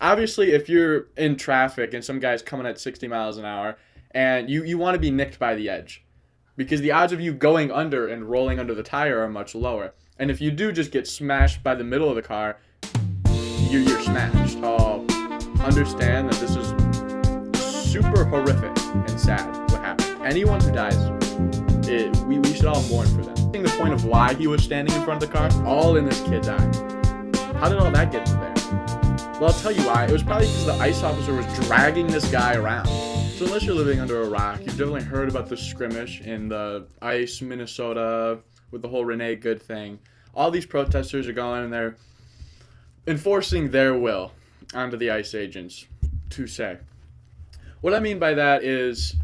Obviously, if you're in traffic and some guy's coming at 60 miles an hour and you want to be nicked by the edge because the odds of you going under and rolling under the tire are much lower. And if you do just get smashed by the middle of the car, you're smashed. Understand that this is super horrific and sad what happened. Anyone who dies, we should all mourn for them. I think the point of why he was standing in front of the car, all in this kid's eye. How did all that get to there? Well, I'll tell you why. It was probably because the ICE officer was dragging this guy around. So unless you're living under a rock, you've definitely heard about the skirmish in the ICE, Minnesota, with the whole Renee Good thing. All these protesters are going and they're enforcing their will onto the ICE agents, to say. What I mean by that is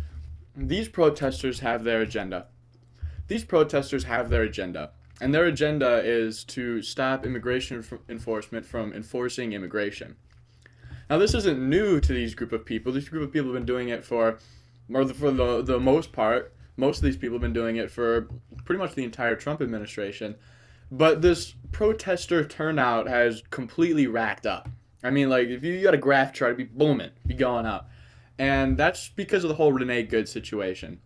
these protesters have their agenda. These protesters have their agenda. And their agenda is to stop immigration enforcement from enforcing immigration. Now, this isn't new to these group of people. This group of people have been doing it for the most part. Most of these people have been doing it for pretty much the entire Trump administration. But this protester turnout has completely racked up. I mean, like, if you got a graph chart, it'd be booming, be going up. And that's because of the whole Renee Good situation.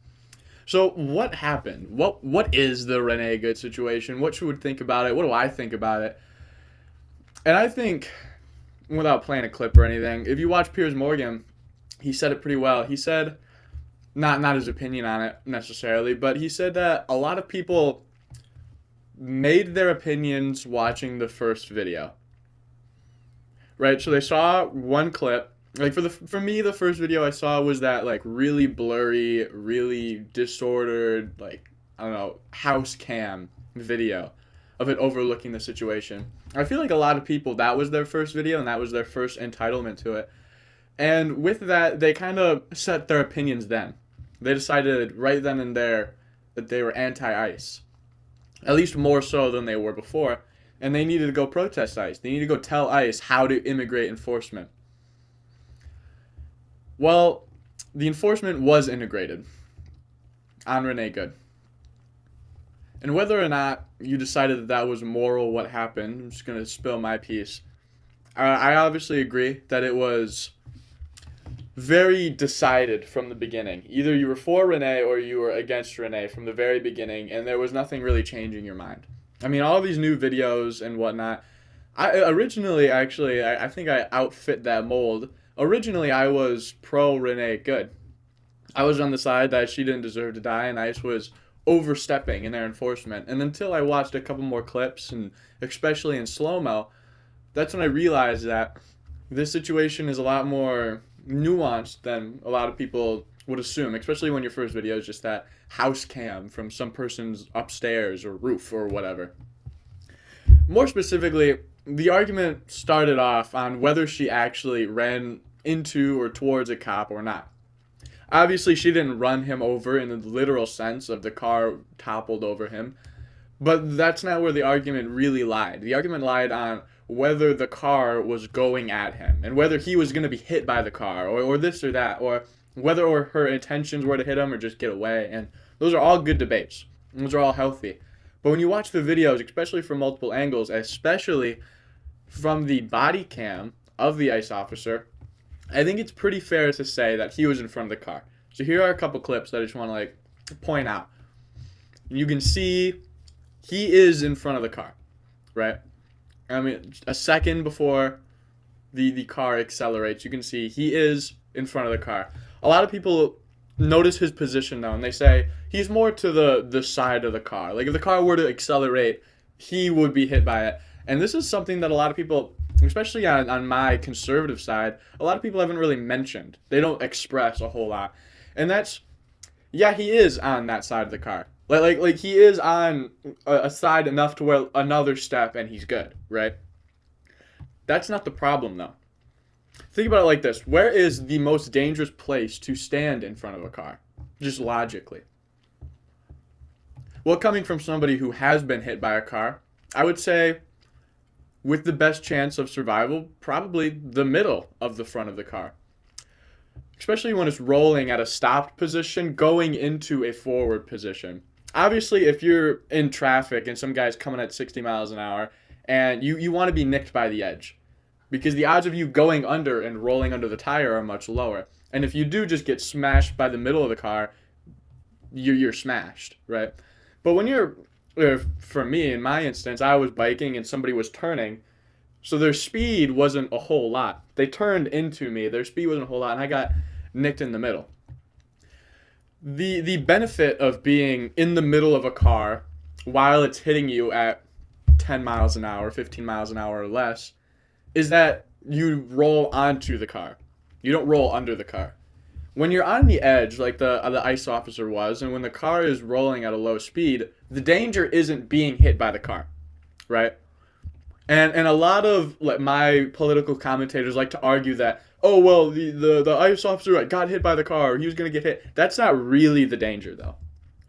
So what happened? What is the Renee Good situation? What should we think about it? What do I think about it? And I think, without playing a clip or anything, if you watch Piers Morgan, he said it pretty well. He said, not his opinion on it necessarily, but he said that a lot of people made their opinions watching the first video. Right? So they saw one clip. Like for me, the first video I saw was that like really blurry, really disordered, like, I don't know, house cam video of it overlooking the situation. I feel like a lot of people, that was their first video and that was their first entitlement to it. And with that, they kind of set their opinions then. They decided right then and there that they were anti-ICE. At least more so than they were before. And they needed to go protest ICE. They needed to go tell ICE how to immigrate enforcement. Well, the enforcement was integrated on Renee Good. And whether or not you decided that that was moral what happened, I'm just going to spill my piece. I obviously agree that it was very decided from the beginning. Either you were for Renee or you were against Renee from the very beginning, and there was nothing really changing your mind. I mean, all these new videos and whatnot, I think I outfit that mold. Originally, I was pro Renee Good. I was on the side that she didn't deserve to die, and ICE was overstepping in their enforcement. And until I watched a couple more clips, and especially in slow-mo, that's when I realized that this situation is a lot more nuanced than a lot of people would assume, especially when your first video is just that house cam from some person's upstairs or roof or whatever. More specifically, the argument started off on whether she actually ran into or towards a cop or not. Obviously, she didn't run him over in the literal sense of the car toppled over him, but that's not where the argument really lied. The argument lied on whether the car was going at him and whether he was going to be hit by the car or this or that, or whether or her intentions were to hit him or just get away. And those are all good debates. Those are all healthy. But when you watch the videos, especially from multiple angles, especially from the body cam of the ICE officer, I think it's pretty fair to say that he was in front of the car. So here are a couple clips that I just want to point out. You can see he is in front of the car, right? I mean, a second before the car accelerates, you can see he is in front of the car. A lot of people notice his position though, and they say he's more to the side of the car. Like if the car were to accelerate, he would be hit by it. And this is something that a lot of people, especially on my conservative side, a lot of people haven't really mentioned. They don't express a whole lot. And that's, yeah, he is on that side of the car. Like he is on a side enough to where another step and he's good, right? That's not the problem though. Think about it like this. Where is the most dangerous place to stand in front of a car? Just logically. Well, coming from somebody who has been hit by a car, I would say with the best chance of survival, probably the middle of the front of the car. Especially when it's rolling at a stopped position, going into a forward position. Obviously, if you're in traffic and some guy's coming at 60 miles an hour and you want to be nicked by the edge because the odds of you going under and rolling under the tire are much lower. And if you do just get smashed by the middle of the car, you're smashed, right? But when you're, for me, in my instance, I was biking and somebody was turning, so their speed wasn't a whole lot. They turned into me, their speed wasn't a whole lot, and I got nicked in the middle. The benefit of being in the middle of a car while it's hitting you at 10 miles an hour, 15 miles an hour or less, is that you roll onto the car. You don't roll under the car. When you're on the edge, like the ICE officer was, and when the car is rolling at a low speed, the danger isn't being hit by the car, right? And a lot of like my political commentators like to argue that, oh well, the ICE officer got hit by the car, he was gonna get hit. That's not really the danger though.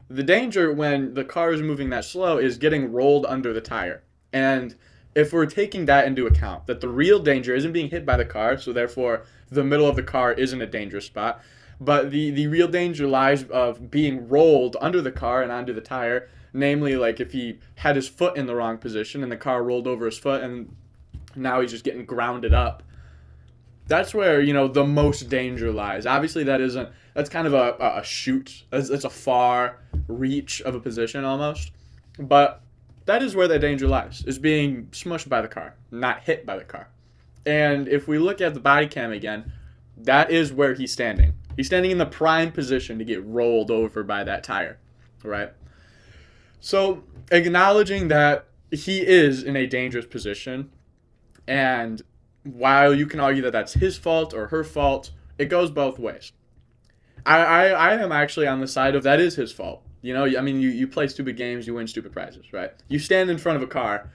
The danger when the car is moving that slow is getting rolled under the tire. And if we're taking that into account, that the real danger isn't being hit by the car, so therefore the middle of the car isn't a dangerous spot, but the real danger lies of being rolled under the car and onto the tire, namely like if he had his foot in the wrong position and the car rolled over his foot and now he's just getting grounded up. That's where, the most danger lies. Obviously that's kind of a shoot. It's a far reach of a position almost. But that is where the danger lies, is being smushed by the car, not hit by the car. And if we look at the body cam again, that is where he's standing. He's standing in the prime position to get rolled over by that tire, right? So acknowledging that he is in a dangerous position, and while you can argue that that's his fault or her fault, it goes both ways. I am actually on the side of that is his fault. You play stupid games, you win stupid prizes, right? You stand in front of a car,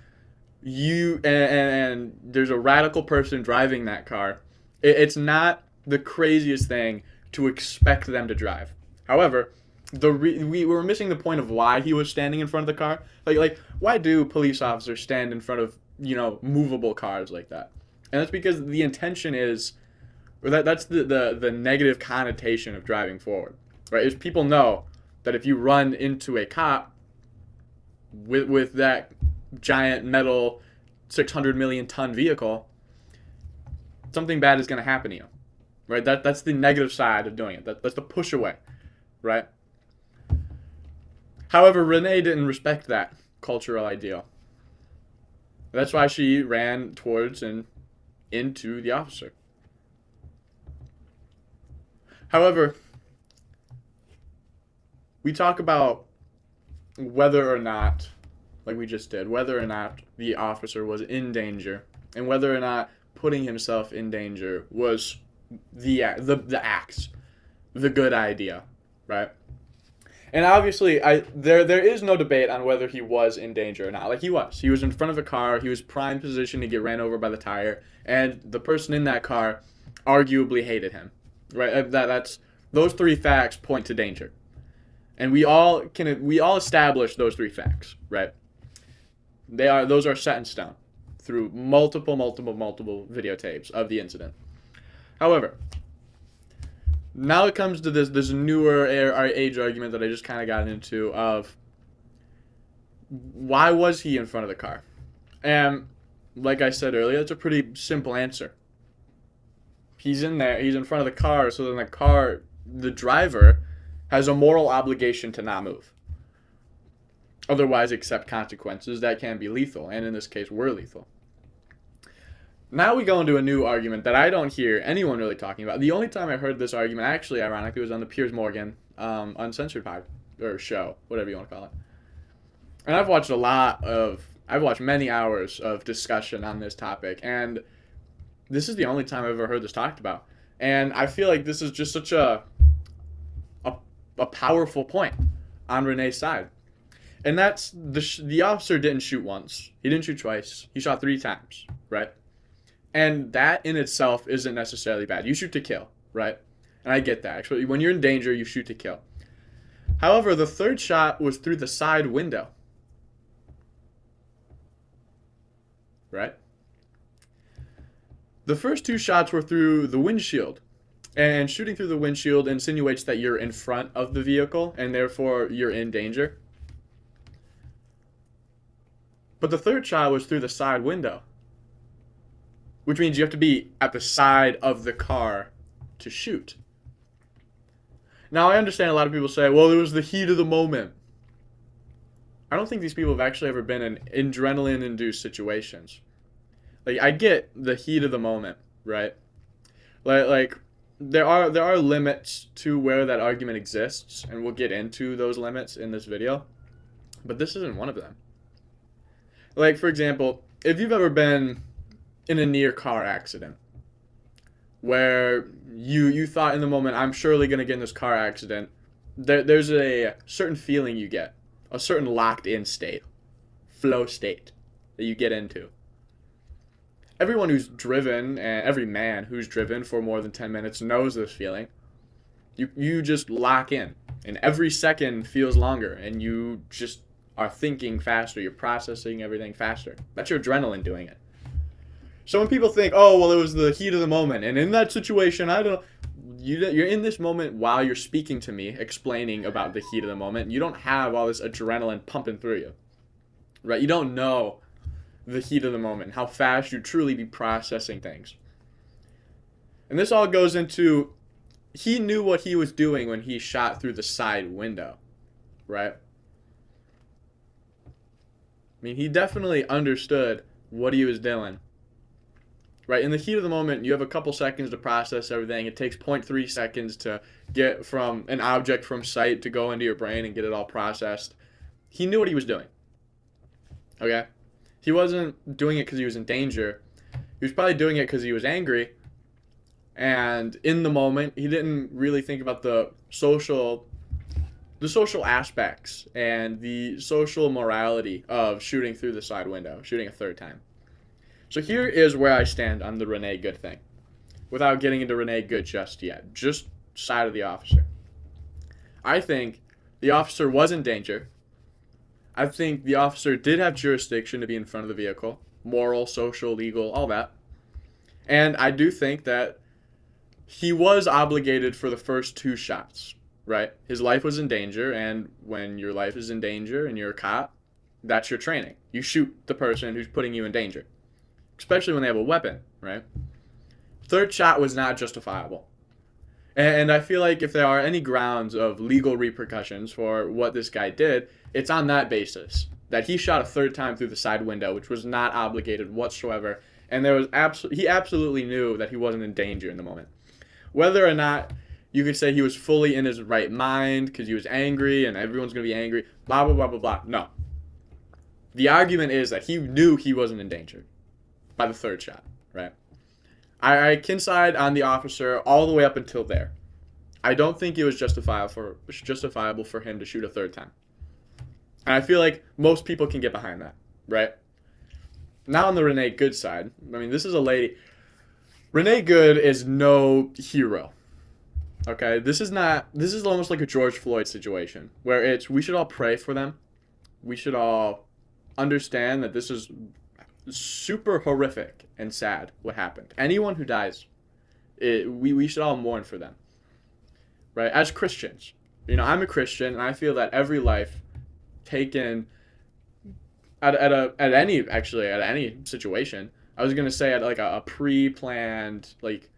and there's a radical person driving that car. It's not the craziest thing to expect them to drive. However, we were missing the point of why he was standing in front of the car. Like why do police officers stand in front of movable cars like that? And that's because the intention is, or that's the negative connotation of driving forward, right? Is people know that if you run into a cop with that giant metal 600 million ton vehicle, something bad is going to happen to you, right? That's the negative side of doing it. That's the push away, right? However, Renee didn't respect that cultural ideal. That's why she ran towards and into the officer. However, we talk about whether or not, like we just did, whether or not the officer was in danger, and whether or not putting himself in danger was the axe, the good idea, right? And obviously, there is no debate on whether he was in danger or not. Like he was in front of a car, he was prime position to get ran over by the tire, and the person in that car arguably hated him, right? That's those three facts point to danger. And we all establish those three facts, right? Those are set in stone through multiple videotapes of the incident. However, now it comes to this newer age argument that I just kind of got into of why was he in front of the car? And like I said earlier, it's a pretty simple answer. He's in there, he's in front of the car, so then the driver has a moral obligation to not move. Otherwise, accept consequences that can be lethal, and in this case, were lethal. Now we go into a new argument that I don't hear anyone really talking about. The only time I heard this argument, actually, ironically, was on the Piers Morgan Uncensored pod, or show, whatever you want to call it. And I've watched many hours of discussion on this topic, and this is the only time I've ever heard this talked about. And I feel like this is just such a powerful point on Renee's side. And that's the officer didn't shoot once. He didn't shoot twice. He shot 3 times, right? And that in itself isn't necessarily bad. You shoot to kill, right? And I get that. Actually, when you're in danger, you shoot to kill. However, the third shot was through the side window, right? The first 2 shots were through the windshield. And shooting through the windshield insinuates that you're in front of the vehicle and therefore you're in danger. But the third shot was through the side window. which means you have to be at the side of the car to shoot. Now, I understand a lot of people say, well, it was the heat of the moment. I don't think these people have actually ever been in adrenaline-induced situations. Like, I get the heat of the moment, right? Like there are limits to where that argument exists, and we'll get into those limits in this video. But this isn't one of them. Like, for example, if you've ever been in a near car accident where you thought in the moment, I'm surely going to get in this car accident, there's a certain feeling you get, a certain locked in state, flow state that you get into. Everyone who's driven, and every man who's driven for more than 10 minutes knows this feeling. You just lock in, and every second feels longer, and you just are thinking faster. You're processing everything faster. That's your adrenaline doing it. So when people think, oh, well, it was the heat of the moment, and in that situation, I don't know, you're in this moment while you're speaking to me, explaining about the heat of the moment. You don't have all this adrenaline pumping through you, right? You don't know the heat of the moment, how fast you truly be processing things. And this all goes into, he knew what he was doing when he shot through the side window, right? I mean, he definitely understood what he was doing. Right, in the heat of the moment, you have a couple seconds to process everything. It takes 0.3 seconds to get from an object from sight to go into your brain and get it all processed. He knew what he was doing. Okay? He wasn't doing it because he was in danger. He was probably doing it because he was angry. And in the moment, he didn't really think about the social aspects and the social morality of shooting through the side window, shooting a third time. So here is where I stand on the Rene Good thing, without getting into Rene Good just yet, just side of the officer. I think the officer was in danger. I think the officer did have jurisdiction to be in front of the vehicle, moral, social, legal, all that. And I do think that he was obligated for the first two shots, right? His life was in danger, and when your life is in danger and you're a cop, that's your training. You shoot the person who's putting you in danger. Especially when they have a weapon, right? Third shot was not justifiable. And I feel like if there are any grounds of legal repercussions for what this guy did, it's on that basis. That he shot a third time through the side window, which was not obligated whatsoever. And there was he absolutely knew that he wasn't in danger in the moment. Whether or not you could say he was fully in his right mind because he was angry and everyone's going to be angry, blah, blah, blah, blah, blah. No. The argument is that he knew he wasn't in danger by the third shot, right? I can side on the officer all the way up until there. I don't think it was justifiable for him to shoot a third time. And I feel like most people can get behind that, right? Now on the Rene Good side, I mean, this is a lady. Rene Good is no hero. Okay? This is almost like a George Floyd situation where we should all pray for them. We should all understand that this is super horrific and sad what happened. Anyone who dies, we should all mourn for them, right? As Christians, I'm a Christian, and I feel that every life taken at any situation, I was gonna say at like a pre-planned, like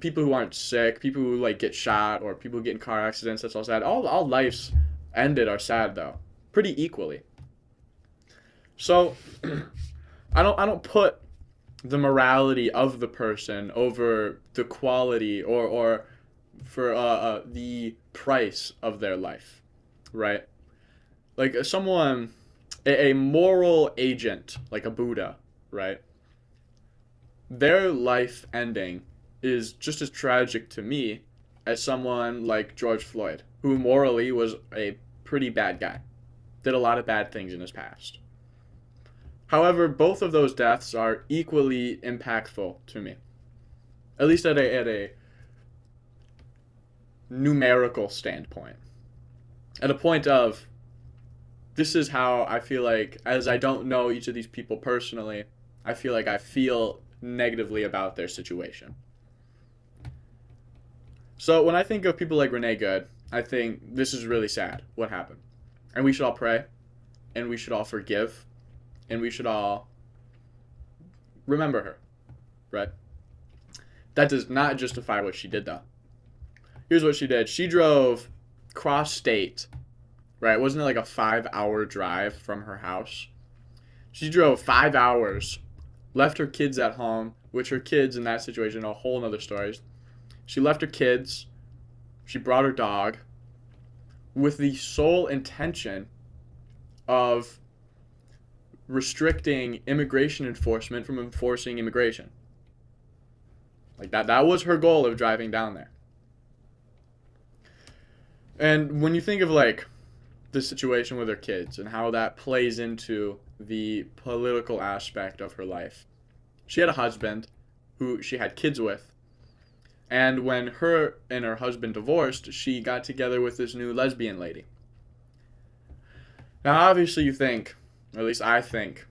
people who aren't sick, people who like get shot, or people who get in car accidents, that's all sad. All lives ended are sad though, pretty equally. So I don't put the morality of the person over the quality or for the price of their life, right? Like someone, a moral agent, like a Buddha, right? Their life ending is just as tragic to me as someone like George Floyd, who morally was a pretty bad guy, did a lot of bad things in his past. However, both of those deaths are equally impactful to me, at least at a numerical standpoint. At a point of, this is how I feel like, as I don't know each of these people personally, I feel like I feel negatively about their situation. So when I think of people like Rene Good, I think this is really sad, what happened. And we should all pray, and we should all forgive, and we should all remember her. right? That does not justify what she did, though. Here's what she did. She drove cross state, right? Wasn't it like a 5-hour drive from her house? She drove 5 hours, left her kids at home, which her kids in that situation, a whole nother story. She left her kids, she brought her dog, with the sole intention of restricting immigration enforcement from enforcing immigration. Like that was her goal of driving down there. And when you think of like the situation with her kids and how that plays into the political aspect of her life, she had a husband who she had kids with. And when her and her husband divorced, she got together with this new lesbian lady. Now, obviously, you think, or at least I think,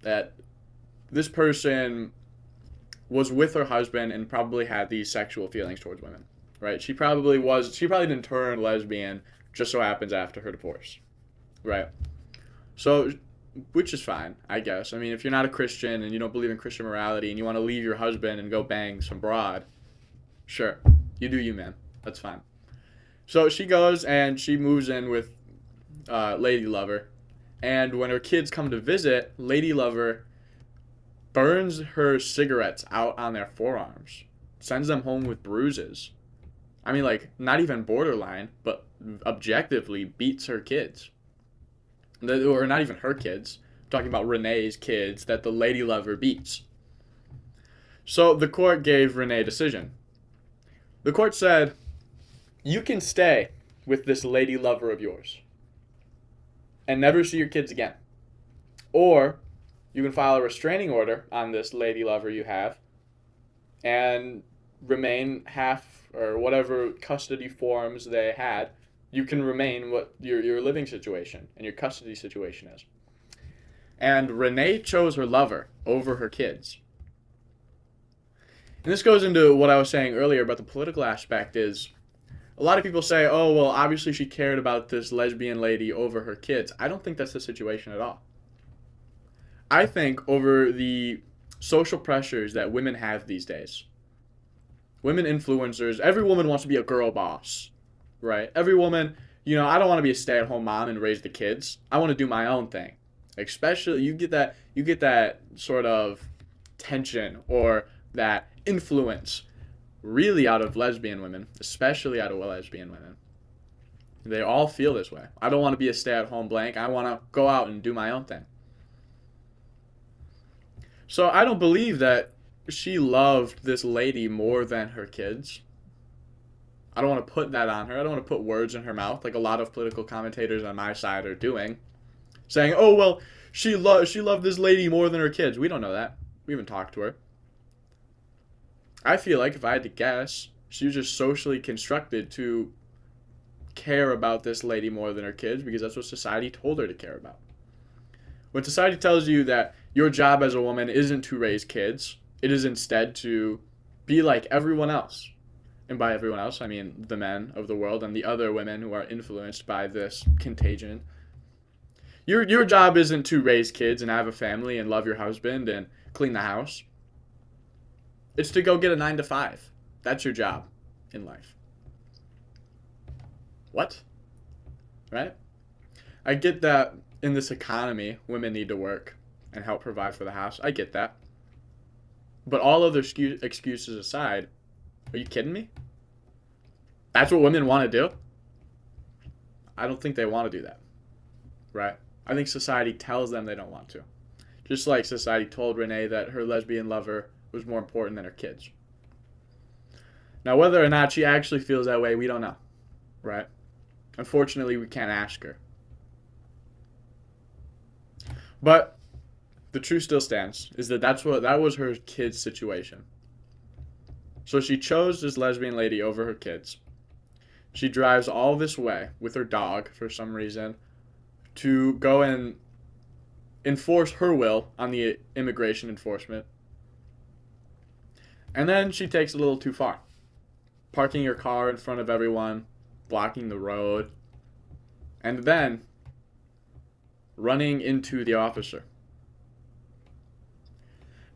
that this person was with her husband and probably had these sexual feelings towards women, right? She probably didn't turn lesbian just so happens after her divorce, right? So, which is fine, I guess. I mean, if you're not a Christian and you don't believe in Christian morality and you want to leave your husband and go bang some broad, sure, you do you, man. That's fine. So she goes and she moves in with Lady Lover. And when her kids come to visit, Lady Lover burns her cigarettes out on their forearms, sends them home with bruises. I mean, like, not even borderline, but objectively beats her kids. Or not even her kids. I'm talking about Renee's kids that the Lady Lover beats. So the court gave Renee a decision. The court said, you can stay with this Lady Lover of yours and never see your kids again. Or you can file a restraining order on this Lady Lover you have and remain half or whatever custody forms they had. You can remain what your living situation and your custody situation is. And Renee chose her lover over her kids. And this goes into what I was saying earlier about the political aspect is a lot of people say, oh, well, obviously she cared about this lesbian lady over her kids. I don't think that's the situation at all. I think over the social pressures that women have these days, women influencers, every woman wants to be a girl boss, right? Every woman, I don't want to be a stay-at-home mom and raise the kids. I want to do my own thing. Especially, you get that sort of tension or that influence really out of lesbian women, especially out of lesbian women. They all feel this way. I don't want to be a stay-at-home blank. I want to go out and do my own thing. So I don't believe that she loved this lady more than her kids. I don't want to put that on her. I don't want to put words in her mouth like a lot of political commentators on my side are doing. Saying, oh, well, she loved this lady more than her kids. We don't know that. We haven't talked to her. I feel like if I had to guess, she was just socially constructed to care about this lady more than her kids because that's what society told her to care about. When society tells you that your job as a woman isn't to raise kids, it is instead to be like everyone else. And by everyone else, I mean the men of the world and the other women who are influenced by this contagion. Your job isn't to raise kids and have a family and love your husband and clean the house. It's to go get a 9-to-5. That's your job in life. What? Right? I get that in this economy, women need to work and help provide for the house. I get that. But all other excuses aside, are you kidding me? That's what women want to do? I don't think they want to do that. Right? I think society tells them they don't want to. Just like society told Renee that her lesbian lover was more important than her kids. Now, whether or not she actually feels that way, we don't know. Right? Unfortunately, we can't ask her. But the truth still stands, is that that was her kid's situation. So she chose this lesbian lady over her kids. She drives all this way with her dog, for some reason, to go and enforce her will on the immigration enforcement. And then she takes it a little too far. Parking her car in front of everyone, blocking the road, and then running into the officer.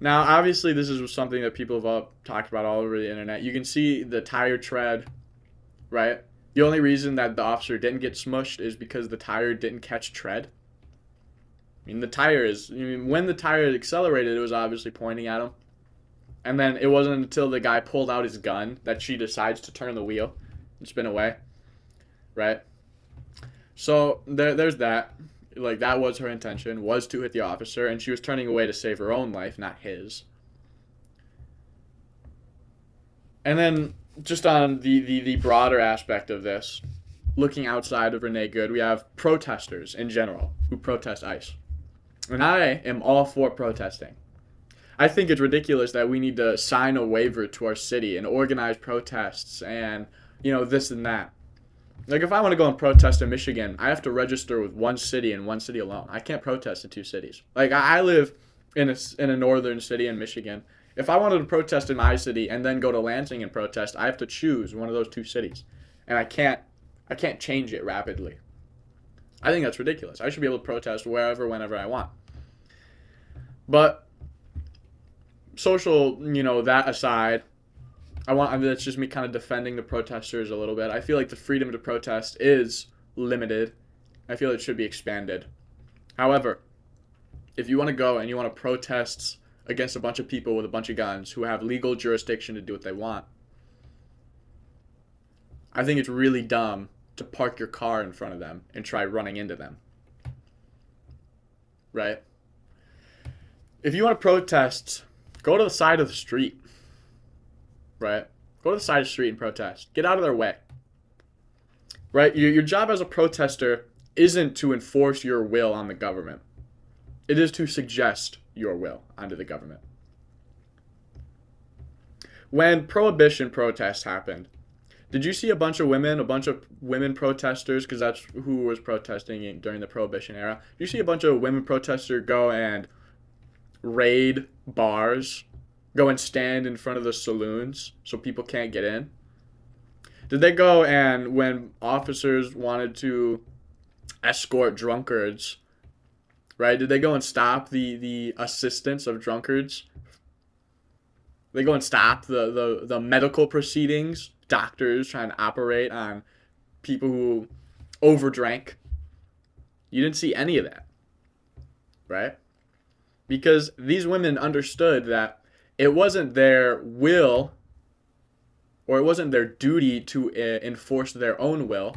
Now, obviously, this is something that people have all talked about all over the internet. You can see the tire tread, right? The only reason that the officer didn't get smushed is because the tire didn't catch tread. I mean, when the tire accelerated, it was obviously pointing at him. And then it wasn't until the guy pulled out his gun that she decides to turn the wheel and spin away, right? So there's that. Like, that was her intention, was to hit the officer, and she was turning away to save her own life, not his. And then, just on the broader aspect of this, looking outside of Renee Good, we have protesters in general who protest ICE. And I am all for protesting. I think it's ridiculous that we need to sign a waiver to our city and organize protests and, this and that. Like, if I want to go and protest in Michigan, I have to register with one city and one city alone. I can't protest in two cities. Like, I live in a northern city in Michigan. If I wanted to protest in my city and then go to Lansing and protest, I have to choose one of those two cities. And I can't change it rapidly. I think that's ridiculous. I should be able to protest wherever, whenever I want. But social, that aside, that's just me kind of defending the protesters a little bit. I feel like the freedom to protest is limited. I feel it should be expanded. However, if you want to go and you want to protest against a bunch of people with a bunch of guns who have legal jurisdiction to do what they want, I think it's really dumb to park your car in front of them and try running into them. Right? If you want to protest, go to the side of the street. Right? Go to the side of the street and protest. Get out of their way. Right? Your job as a protester isn't to enforce your will on the government. It is to suggest your will onto the government. When prohibition protests happened, did you see a bunch of women protesters, because that's who was protesting during the prohibition era? Did you see a bunch of women protesters go and raid bars? Go and stand in front of the saloons so people can't get in? Did they go and, when officers wanted to escort drunkards, right, did they go and stop the assistance of drunkards? They go and stop the medical proceedings, doctors trying to operate on people who overdrank? You didn't see any of that, right? Because these women understood that it wasn't their will or it wasn't their duty to enforce their own will.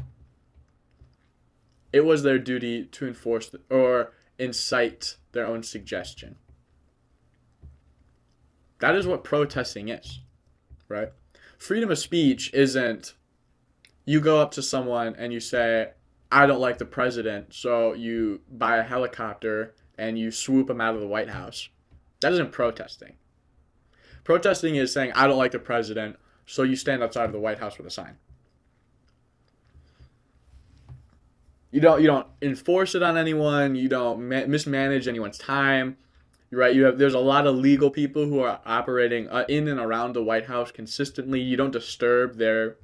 It was their duty to enforce or incite their own suggestion. That is what protesting is, right? Freedom of speech isn't you go up to someone and you say, I don't like the president, so you buy a helicopter and you swoop him out of the White House. That isn't protesting. Protesting is saying, I don't like the president, so you stand outside of the White House with a sign. You don't enforce it on anyone. You don't mismanage anyone's time. You're right. There's a lot of legal people who are operating in and around the White House consistently. You don't disturb their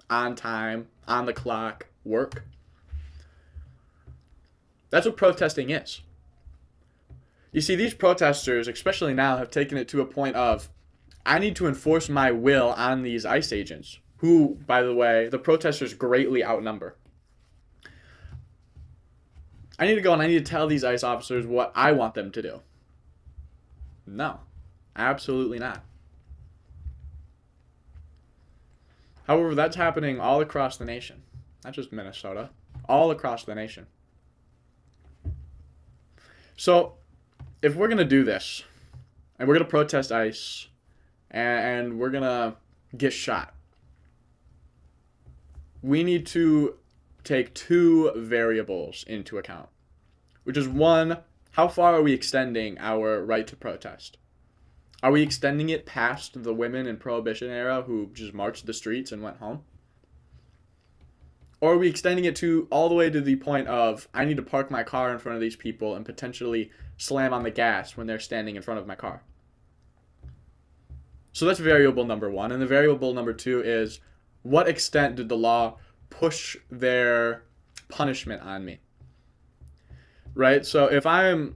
on time, on the clock work. That's what protesting is. You see, these protesters, especially now, have taken it to a point of, I need to enforce my will on these ICE agents, who, by the way, the protesters greatly outnumber. I need to go and I need to tell these ICE officers what I want them to do. No, absolutely not. However, that's happening all across the nation. Not just Minnesota, all across the nation. So, if we're going to do this, and we're going to protest ICE, and we're going to get shot, we need to take two variables into account, which is one, how far are we extending our right to protest? Are we extending it past the women in Prohibition era who just marched the streets and went home? Or are we extending it to all the way to the point of, I need to park my car in front of these people and potentially slam on the gas when they're standing in front of my car? So that's variable number one. And the variable number two is, what extent did the law push their punishment on me? Right? So if I'm,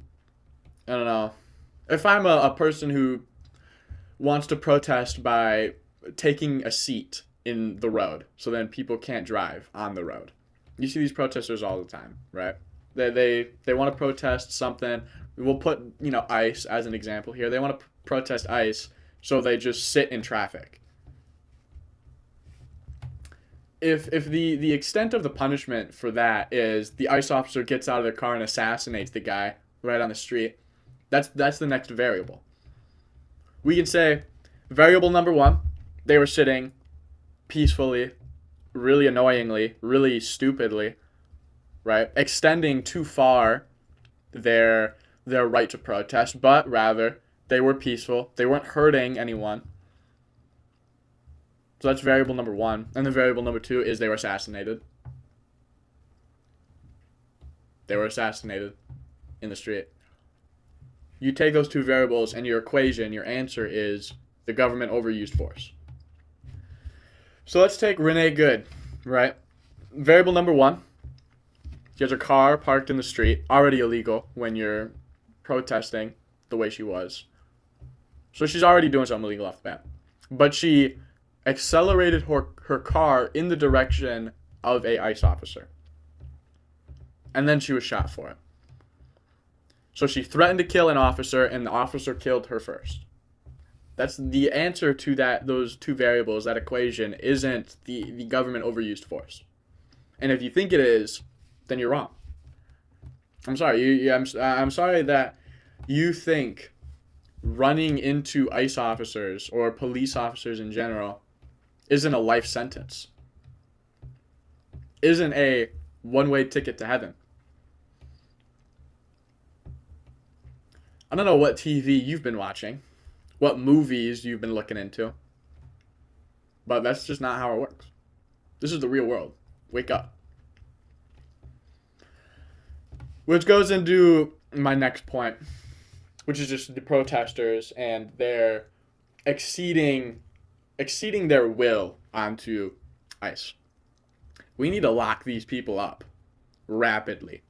If I'm a person who wants to protest by taking a seat in the road so then people can't drive on the road. You see these protesters all the time, right? They want to protest something. We'll put, ICE as an example here. They want to protest ICE, so they just sit in traffic. If the extent of the punishment for that is the ICE officer gets out of their car and assassinates the guy right on the street, that's the next variable. We can say variable number one, they were sitting peacefully, really annoyingly, really stupidly, right? Extending too far their right to protest, but rather they were peaceful. They weren't hurting anyone. So that's variable number one. And then variable number two is they were assassinated. They were assassinated in the street. You take those two variables and your equation, your answer is the government overused force. So let's take Renee Good, right? Variable number one, she has her car parked in the street, already illegal when you're protesting the way she was. So she's already doing something illegal off the bat. But she accelerated her car in the direction of a ICE officer. And then she was shot for it. So she threatened to kill an officer, and the officer killed her first. That's the answer to those two variables. That equation isn't the government overused force. And if you think it is, then you're wrong. I'm sorry. I'm sorry that you think running into ICE officers or police officers in general isn't a life sentence. Isn't a one-way ticket to heaven. I don't know what TV you've been watching, what movies you've been looking into, but that's just not how it works. This is the real world. Wake up. Which goes into my next point, which is just the protesters and their exceeding their will onto ICE. We need to lock these people up rapidly.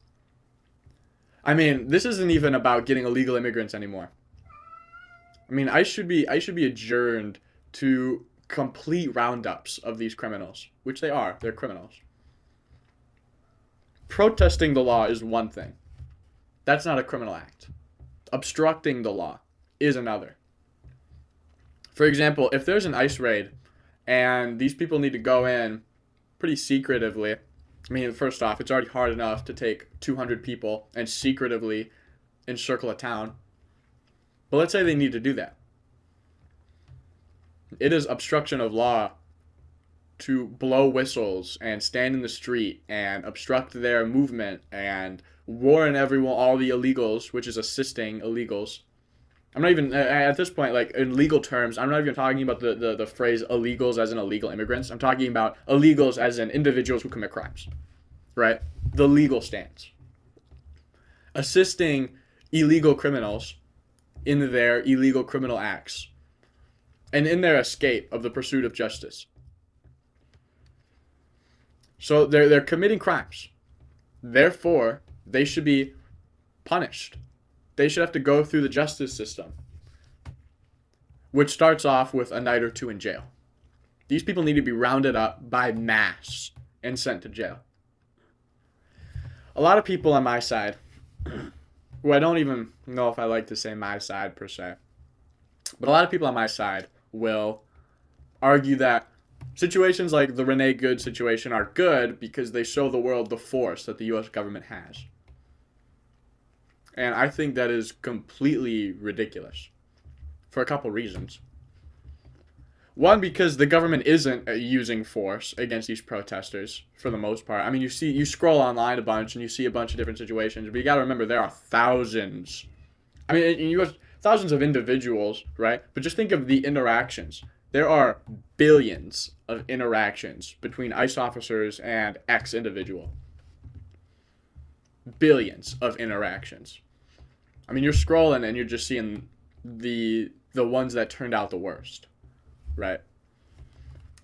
I mean, this isn't even about getting illegal immigrants anymore. I mean, ICE should be adjourned to complete roundups of these criminals, which they are. They're criminals. Protesting the law is one thing. That's not a criminal act. Obstructing the law is another. For example, if there's an ICE raid and these people need to go in pretty secretively, I mean, first off, it's already hard enough to take 200 people and secretively encircle a town. But let's say they need to do that. It is obstruction of law to blow whistles and stand in the street and obstruct their movement and warn everyone, all the illegals, which is assisting illegals. I'm not even, at this point, like, in legal terms, I'm not even talking about the phrase illegals as in illegal immigrants. I'm talking about illegals as in individuals who commit crimes, right? The legal stance. Assisting illegal criminals in their illegal criminal acts and in their escape of the pursuit of justice. So they're committing crimes. Therefore, they should be punished. They should have to go through the justice system, which starts off with a night or two in jail. These people need to be rounded up by mass and sent to jail. A lot of people on my side, who I don't even know if I like to say my side per se, but a lot of people on my side will argue that situations like the Renee Good situation are good because they show the world the force that the U.S. government has. And I think that is completely ridiculous for a couple reasons. One, because the government isn't using force against these protesters for the most part. I mean, you scroll online a bunch and you see a bunch of different situations, but you got to remember there are thousands. I mean, you have thousands of individuals, right? But just think of the interactions. There are billions of interactions between ICE officers and X individual. Billions of interactions. I mean, you're scrolling and you're just seeing the ones that turned out the worst, right?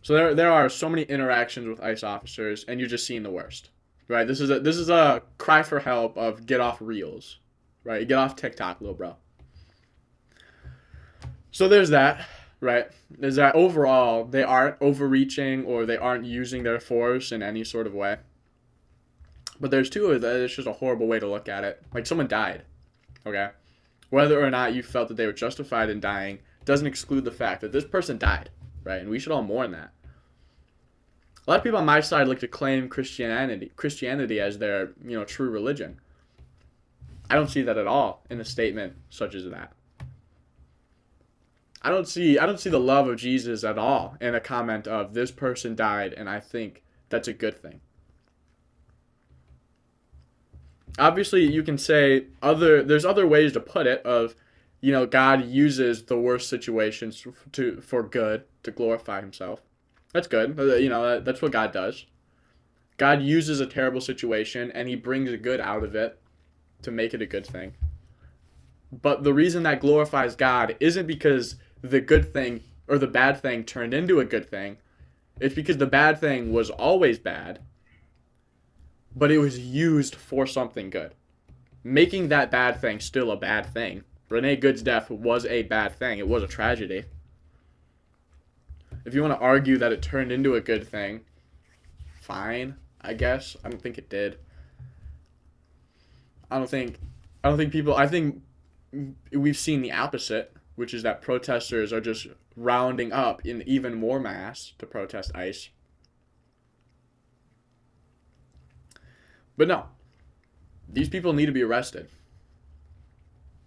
So there are so many interactions with ICE officers, and you're just seeing the worst, right? This is a cry for help of get off Reels, right? Get off TikTok, little bro. So there's that, right? There's that overall, they aren't overreaching or they aren't using their force in any sort of way. But there's two that it's just a horrible way to look at it. Like someone died, okay? Whether or not you felt that they were justified in dying doesn't exclude the fact that this person died, right? And we should all mourn that. A lot of people on my side like to claim Christianity as their, true religion. I don't see that at all in a statement such as that. I don't see the love of Jesus at all in a comment of this person died and I think that's a good thing. Obviously you can say there's other ways to put it of God uses the worst situations for good to glorify himself. That's good. That's what God does. God uses a terrible situation and he brings a good out of it to make it a good thing. But the reason that glorifies God isn't because the good thing or the bad thing turned into a good thing. It's because the bad thing was always bad, but it was used for something good, making that bad thing still a bad thing. Renee Good's death was a bad thing. It was a tragedy. If you want to argue that it turned into a good thing, fine, I guess. I don't think it did. I think we've seen the opposite, which is that protesters are just rounding up in even more mass to protest ICE. But no, these people need to be arrested.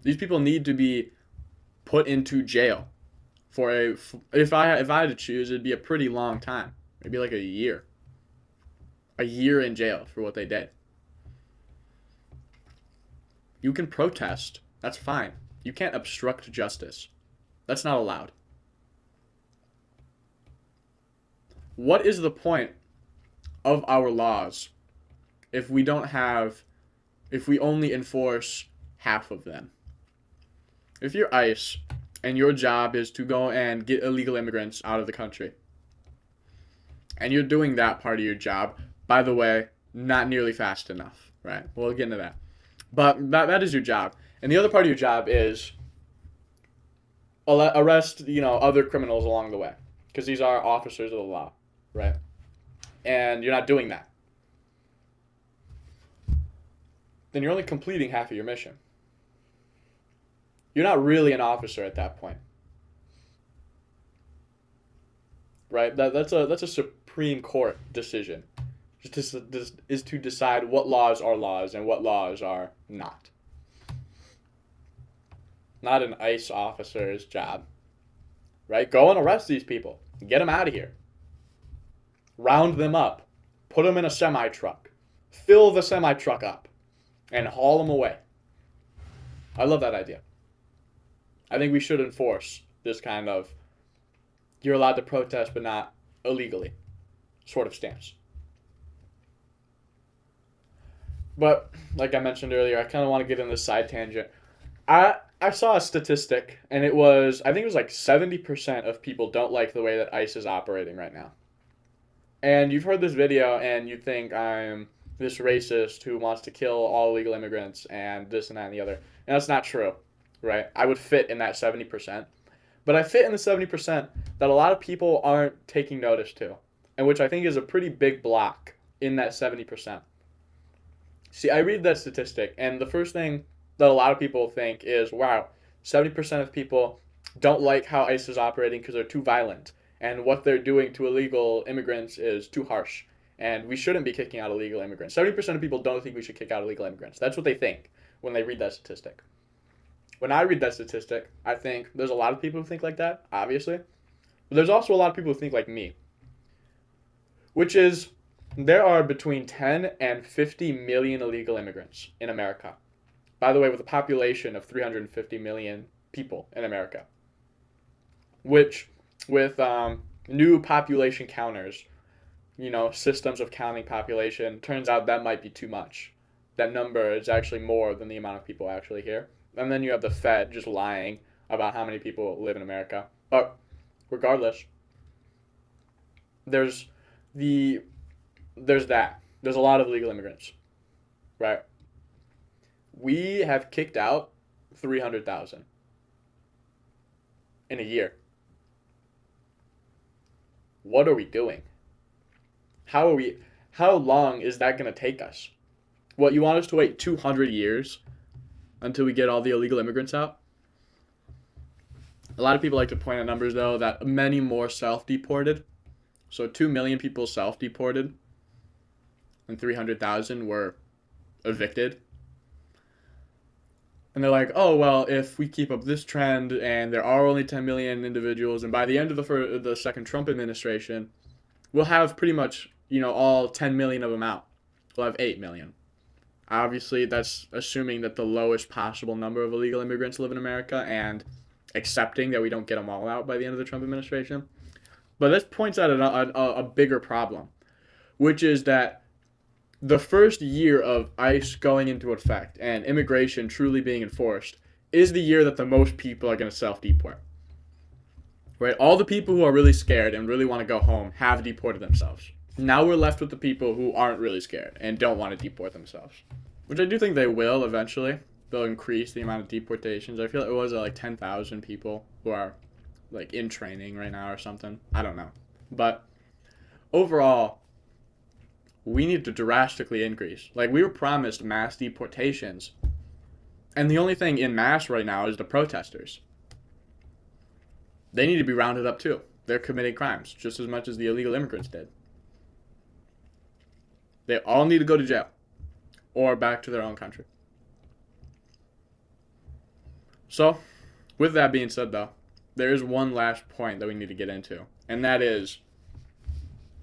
These people need to be put into jail if I had to choose, it'd be a pretty long time, maybe like a year in jail for what they did. You can protest, that's fine. You can't obstruct justice. That's not allowed. What is the point of our laws if we only enforce half of them? If you're ICE and your job is to go and get illegal immigrants out of the country, and you're doing that part of your job, by the way, not nearly fast enough, right? We'll get into that. But that is your job. And the other part of your job is arrest, other criminals along the way, because these are officers of the law, right? And you're not doing that. Then you're only completing half of your mission. You're not really an officer at that point, right? That's a Supreme Court decision, is to decide what laws are laws and what laws are not. Not an ICE officer's job, right? Go and arrest these people, get them out of here, round them up, put them in a semi-truck, fill the semi-truck up, and haul them away. I love that idea. I think we should enforce this kind of you're allowed to protest but not illegally sort of stance. But like I mentioned earlier, I kind of want to get in this side tangent. I saw a statistic, and I think it was like 70% of people don't like the way that ICE is operating right now. And you've heard this video and you think I'm this racist who wants to kill all illegal immigrants and this and that and the other. And that's not true. Right? I would fit in that 70%. But I fit in the 70% that a lot of people aren't taking notice to, and which I think is a pretty big block in that 70%. See, I read that statistic, and the first thing that a lot of people think is, wow, 70% of people don't like how ICE is operating because they're too violent, and what they're doing to illegal immigrants is too harsh, and we shouldn't be kicking out illegal immigrants. 70% of people don't think we should kick out illegal immigrants. That's what they think when they read that statistic. When I read that statistic, I think there's a lot of people who think like that, obviously. But there's also a lot of people who think like me. Which is, there are between 10 and 50 million illegal immigrants in America. By the way, with a population of 350 million people in America. Which, with new population counters, systems of counting population, turns out that might be too much. That number is actually more than the amount of people actually here. And then you have the Fed just lying about how many people live in America. But regardless, there's that. There's a lot of illegal immigrants, right? We have kicked out 300,000. in a year. What are we doing? How long is that going to take us? What, you want us to wait 200 years until we get all the illegal immigrants out? A lot of people like to point at numbers, though, that many more self-deported. So 2 million people self-deported and 300,000 were evicted. And they're like, oh, well, if we keep up this trend and there are only 10 million individuals, and by the end of the second Trump administration, we'll have pretty much, all 10 million of them out. We'll have 8 million. Obviously, that's assuming that the lowest possible number of illegal immigrants live in America and accepting that we don't get them all out by the end of the Trump administration. But this points out a bigger problem, which is that the first year of ICE going into effect and immigration truly being enforced is the year that the most people are going to self-deport. Right? All the people who are really scared and really want to go home have deported themselves. Now we're left with the people who aren't really scared and don't want to deport themselves, which I do think they will eventually. They'll increase the amount of deportations. I feel like it was like 10,000 people who are like in training right now or something. I don't know. But overall, we need to drastically increase. Like, we were promised mass deportations, and the only thing in mass right now is the protesters. They need to be rounded up too. They're committing crimes just as much as the illegal immigrants did. They all need to go to jail or back to their own country. So, with that being said, though, there is one last point that we need to get into, and that is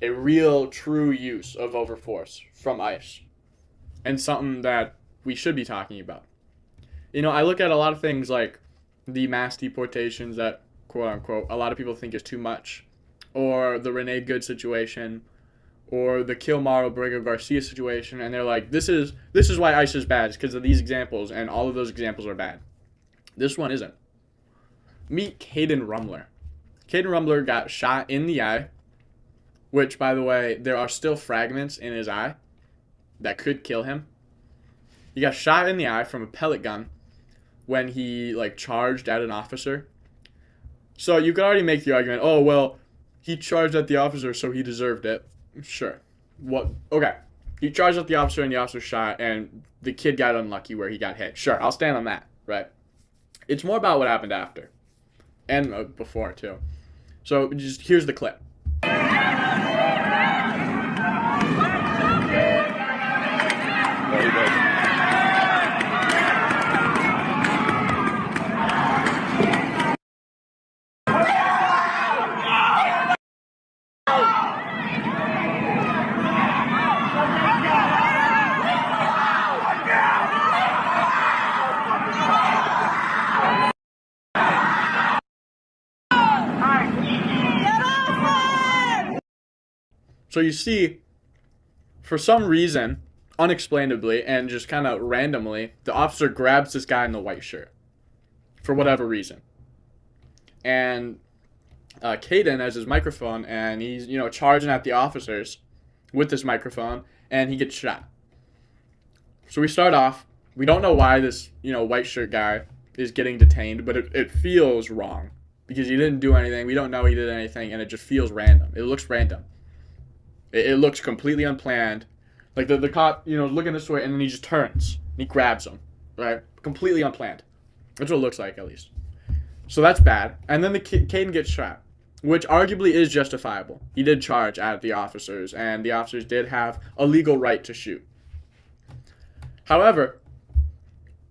a real, true use of overforce from ICE, and something that we should be talking about. I look at a lot of things like the mass deportations that, quote-unquote, a lot of people think is too much, or the Renee Good situation, or the Kilmar Obrego Garcia situation, and they're like, this is why ICE is bad, it's because of these examples, and all of those examples are bad. This one isn't. Meet Caden Rumler. Caden Rumler got shot in the eye, which, by the way, there are still fragments in his eye that could kill him. He got shot in the eye from a pellet gun when he, charged at an officer. So you could already make the argument, oh, well, he charged at the officer, so he deserved it. Sure. What? Okay. He charged at the officer, and the officer shot, and the kid got unlucky where he got hit. Sure, I'll stand on that, right? It's more about what happened after. And before, too. So, just here's the clip. So you see, for some reason, unexplainably, and just kind of randomly, the officer grabs this guy in the white shirt. For whatever reason. And Caden has his microphone, and he's, charging at the officers with this microphone, and he gets shot. So we start off, we don't know why this, white shirt guy is getting detained, but it feels wrong. Because he didn't do anything, we don't know he did anything, and it just feels random. It looks random. It looks completely unplanned. Like the cop, looking this way, and then he just turns. And he grabs him, right? Completely unplanned. That's what it looks like, at least. So that's bad. And then Caden gets shot, which arguably is justifiable. He did charge at the officers, and the officers did have a legal right to shoot. However,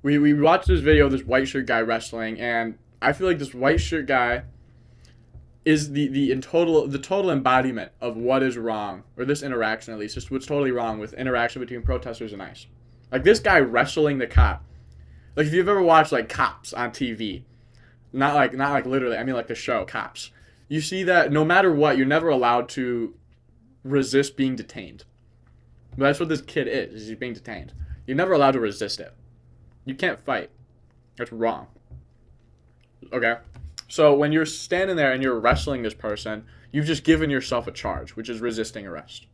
we watched this video of this white shirt guy wrestling, and I feel like this white shirt guy is the total embodiment of what is wrong, or this interaction at least, is what's totally wrong with interaction between protesters and ICE. Like this guy wrestling the cop. Like if you've ever watched Cops on TV, not like literally, I mean like the show Cops. You see that no matter what, you're never allowed to resist being detained. But that's what this kid is he's being detained. You're never allowed to resist it. You can't fight. That's wrong. Okay? So when you're standing there and you're wrestling this person, you've just given yourself a charge, which is resisting arrest.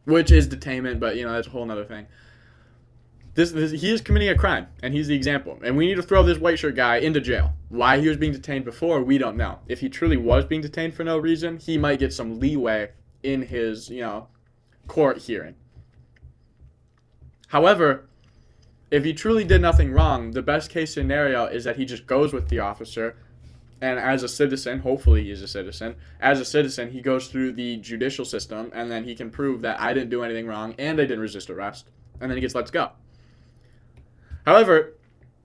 Which is detainment, but, that's a whole other thing. He is committing a crime, and he's the example. And we need to throw this white shirt guy into jail. Why he was being detained before, we don't know. If he truly was being detained for no reason, he might get some leeway in his, court hearing. However, if he truly did nothing wrong, the best case scenario is that he just goes with the officer, and as a citizen, hopefully he's a citizen, as a citizen, he goes through the judicial system, and then he can prove that I didn't do anything wrong, and I didn't resist arrest, and then he gets let go. However,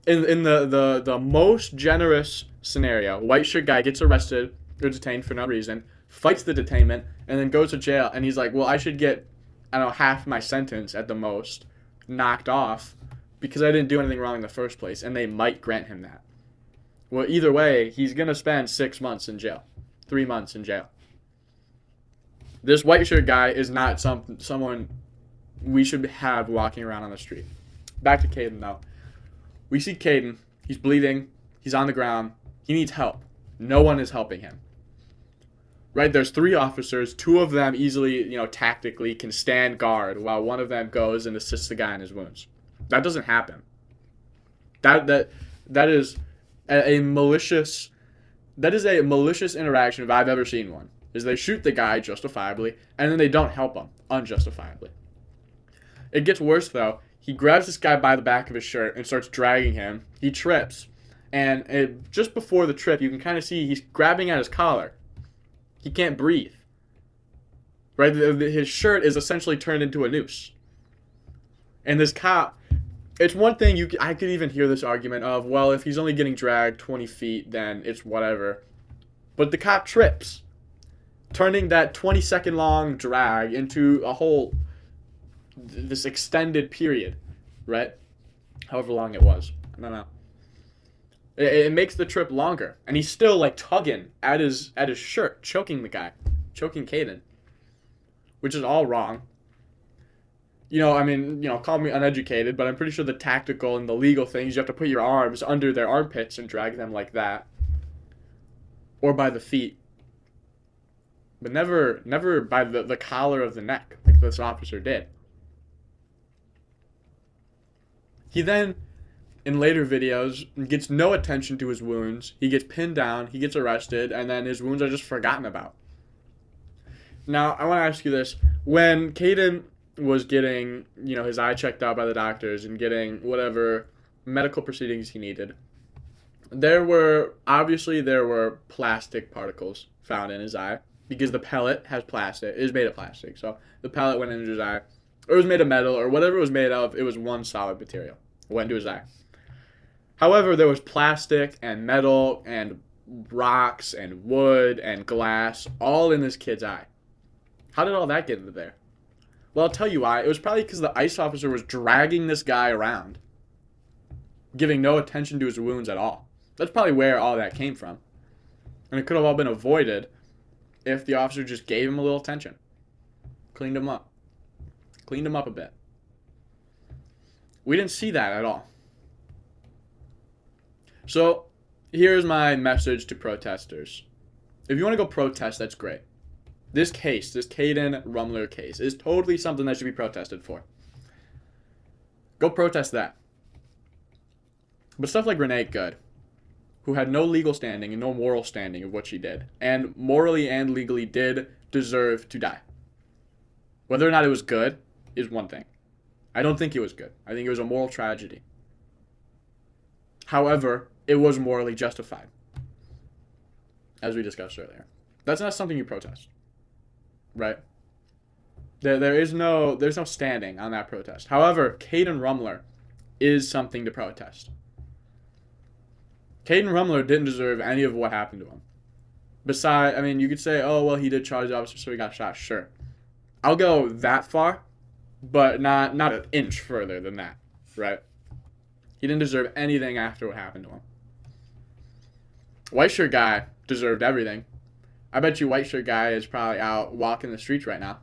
in the most generous scenario, white shirt guy gets arrested or detained for no reason, fights the detainment, and then goes to jail, and he's like, well, I should get, half my sentence at the most knocked off because I didn't do anything wrong in the first place, and they might grant him that. Well, either way, he's going to spend 6 months in jail, 3 months in jail. This white shirt guy is not someone we should have walking around on the street. Back to Caden, though. We see Caden. He's bleeding. He's on the ground. He needs help. No one is helping him. Right? There's 3 officers. 2 of them easily, tactically can stand guard while one of them goes and assists the guy in his wounds. That doesn't happen. That is a malicious interaction if I've ever seen one. Is they shoot the guy justifiably and then they don't help him unjustifiably. It gets worse though. He grabs this guy by the back of his shirt and starts dragging him. He trips. And just before the trip, you can kind of see he's grabbing at his collar. He can't breathe. Right? His shirt is essentially turned into a noose. And this cop, it's one thing, I could even hear this argument of, well, if he's only getting dragged 20 feet, then it's whatever. But the cop trips, turning that 20-second long drag into a whole this extended period, right? However long it was. I don't know. It makes the trip longer. And he's still like tugging at his shirt, choking the guy. Choking Caden. Which is all wrong. Call me uneducated, but I'm pretty sure the tactical and the legal things, you have to put your arms under their armpits and drag them like that. Or by the feet. But never by the collar of the neck, like this officer did. He then, in later videos, gets no attention to his wounds. He gets pinned down, he gets arrested, and then his wounds are just forgotten about. Now, I want to ask you this. When Caden was getting, his eye checked out by the doctors and getting whatever medical proceedings he needed, there were plastic particles found in his eye because the pellet has plastic. It is made of plastic. So the pellet went into his eye. Or it was made of metal or whatever it was made of. It was one solid material. It went into his eye. However, there was plastic and metal and rocks and wood and glass all in this kid's eye. How did all that get into there? Well, I'll tell you why. It was probably because the ICE officer was dragging this guy around, giving no attention to his wounds at all. That's probably where all that came from. And it could have all been avoided if the officer just gave him a little attention. Cleaned him up a bit. We didn't see that at all. So, here's my message to protesters. If you want to go protest, that's great. This Caden Rumler case, is totally something that should be protested for. Go protest that. But stuff like Renee Good, who had no legal standing and no moral standing of what she did, and morally and legally did deserve to die. Whether or not it was good is one thing. I don't think it was good. I think it was a moral tragedy. However, it was morally justified, as we discussed earlier. That's not something you protest. Right? There's no standing on that protest. However, Caden Rumler is something to protest. Caden Rumler didn't deserve any of what happened to him. Besides, you could say, oh, well, he did charge the officer, so he got shot. Sure. I'll go that far, but not an inch further than that, right? He didn't deserve anything after what happened to him. White shirt guy deserved everything. I bet you white shirt guy is probably out walking the streets right now.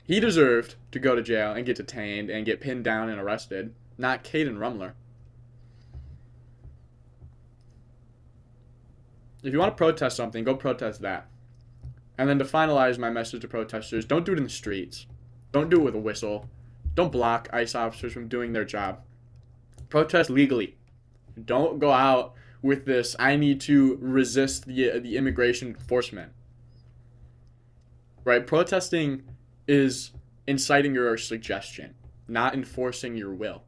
He deserved to go to jail and get detained and get pinned down and arrested, not Caden Rumler. If you want to protest something, go protest that. And then to finalize my message to protesters, don't do it in the streets. Don't do it with a whistle. Don't block ICE officers from doing their job. Protest legally. Don't go out with this, I need to resist the immigration enforcement. Right? Protesting is inciting your suggestion, not enforcing your will.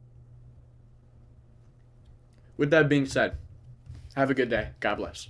With that being said, have a good day. God bless.